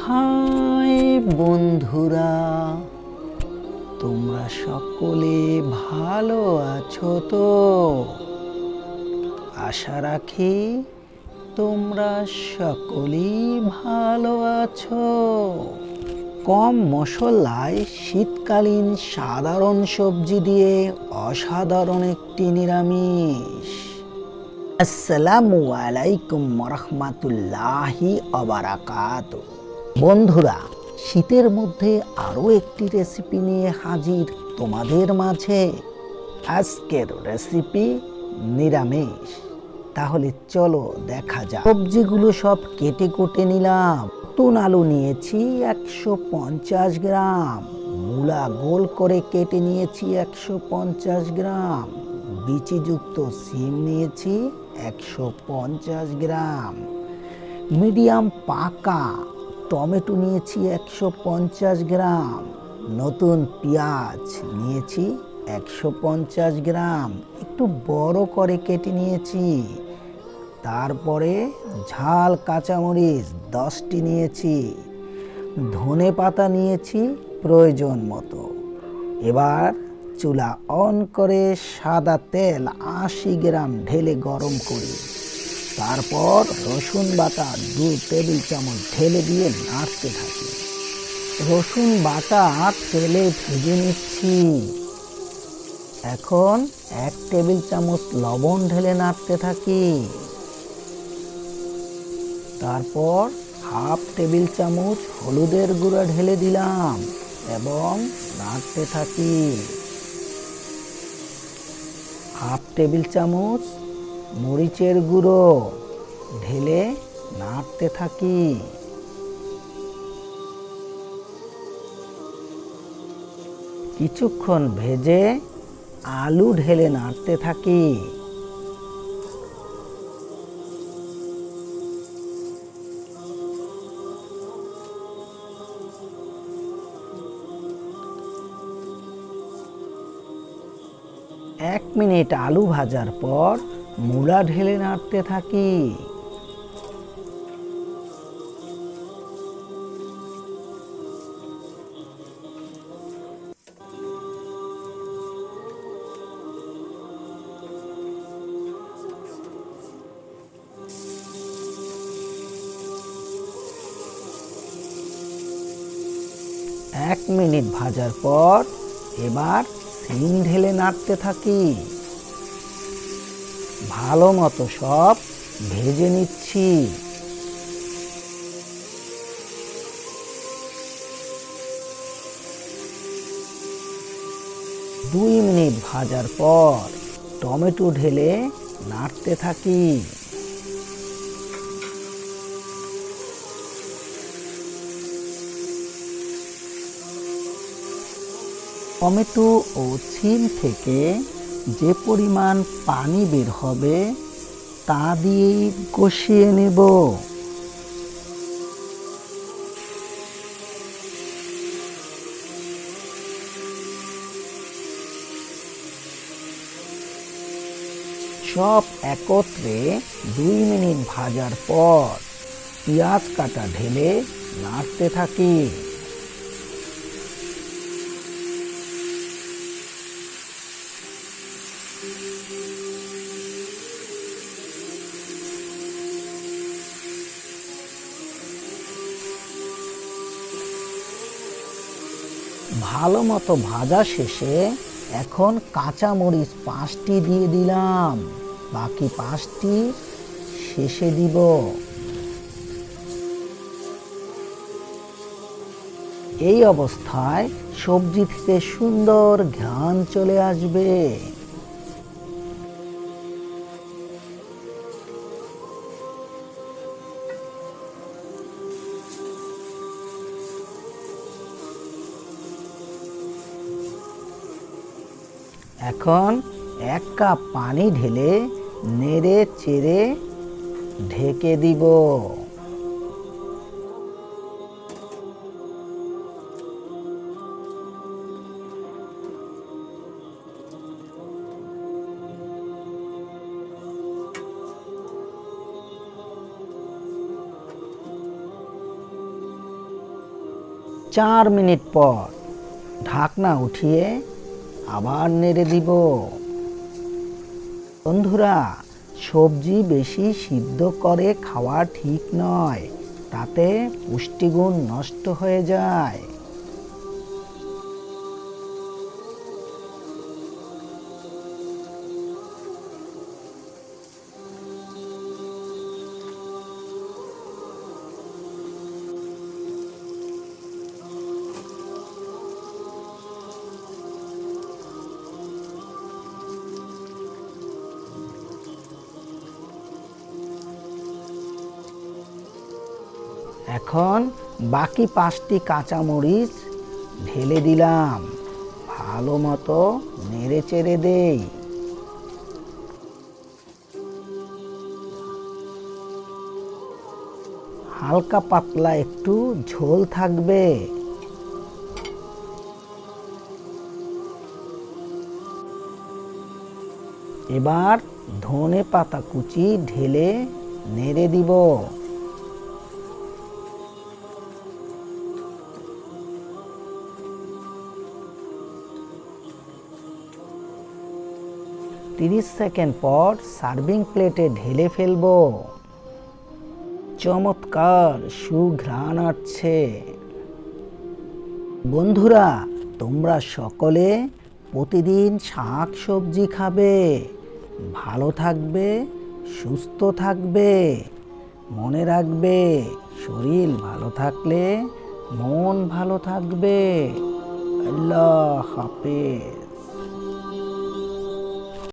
High বন্ধুরা, তোমরা সকলে ভালো আছো তো? আশা রাখি তোমরা সকলেই ভালো আছো। কম মশলায় শীতকালীন সাধারণ সবজি দিয়ে অসাধারণ একটি নিরামিষ। আসসালামু আলাইকুম রাহমাতুল্লাহি ওয়া বারাকাতুহু। বন্ধুরা, শীতের মধ্যে আরও একটি রেসিপি নিয়ে হাজির তোমাদের মাঝে। আজকের রেসিপি নিরামিষ। তাহলে চলো দেখা যাক। সবজিগুলো সব কেটে কুটে নিলাম। নতুন আলু নিয়েছি 150 গ্রাম, মূলা গোল করে কেটে নিয়েছি 150 গ্রাম, বিচিযুক্ত সিম নিয়েছি 150 গ্রাম, মিডিয়াম পাকা টমেটো নিয়েছি 150 গ্রাম, নতুন পেঁয়াজ নিয়েছি 150 গ্রাম, একটু বড় করে কেটে নিয়েছি। তারপরে ঝাল কাঁচামরিচ 10টি নিয়েছি, ধনে পাতা নিয়েছি প্রয়োজন মতো। এবার চুলা অন করে সাদা তেল 80 গ্রাম ঢেলে গরম করি। তারপর রসুন বাটা 2 টেবিল চামচ ঢেলে দিয়ে নাড়তে থাকি। রসুন বাটা তেলে ভেজে নিচ্ছি। এখন 1 টেবিল চামচ লবণ ঢেলে নাড়তে থাকি। তারপর হাফ টেবিল চামচ হলুদের গুঁড়া ঢেলে দিলাম এবং নাড়তে থাকি। হাফ টেবিল চামচ মরিচের গুঁড়ো ঢেলে নাড়তে থাকি। কিছুক্ষণ ভেজে আলু ঢেলে নাড়তে থাকি। এক মিনিট আলু ভাজার পর মূলা ঢেলে নাড়তে থাকি। এক মিনিট ভাজার পর এবার সিম ঢেলে নাড়তে থাকি। ভালো মতো সব ভেজে নিচ্ছি। দুই মিনিট ভাজার পর টমেটো ঢেলে নাড়তে থাকি। টমেটো ও সিম থেকে যে পরিমাণ পানি বের হবে তা দিয়েই কষিয়ে নেব। সব একত্রে 2 মিনিট ভাজার পর পেঁয়াজ কাটা ঢেলে নাড়তে থাকি। ভালো মতো ভাজা শেষে এখন কাঁচামরিচ 5টি দিয়ে দিলাম, বাকি 5টি শেষে দিব। এই অবস্থায় সবজি থেকে সুন্দর ঘ্রাণ চলে আসবে। এখন 1 কাপ পানি ঢেলে নেড়ে চেড়ে ঢেকে দিব। 4 মিনিট পর ঢাকনা উঠিয়ে আবার নেড়ে দিব। বন্ধুরা, সবজি বেশি সিদ্ধ করে খাওয়া ঠিক নয়, তাতে পুষ্টিগুণ নষ্ট হয়ে যায়। এখন বাকি 5টি কাঁচামরিচ ঢেলে দিলাম, ভালো মতো নেড়ে চেড়ে দেই। হালকা পাতলা একটু ঝোল থাকবে। এবার ধনে পাতা কুচি ঢেলে নেড়ে দিব। 30 সেকেন্ড পর সার্ভিং প্লেটে ঢেলে ফেলবো। চমৎকার সুঘ্রাণ আসছে। বন্ধুরা, তোমরা সকলে প্রতিদিন শাক সবজি খাবে, ভালো থাকবে, সুস্থ থাকবে। মনে রাখবে, শরীর ভালো থাকলে মন ভালো থাকবে। আল্লাহ হাফেজ।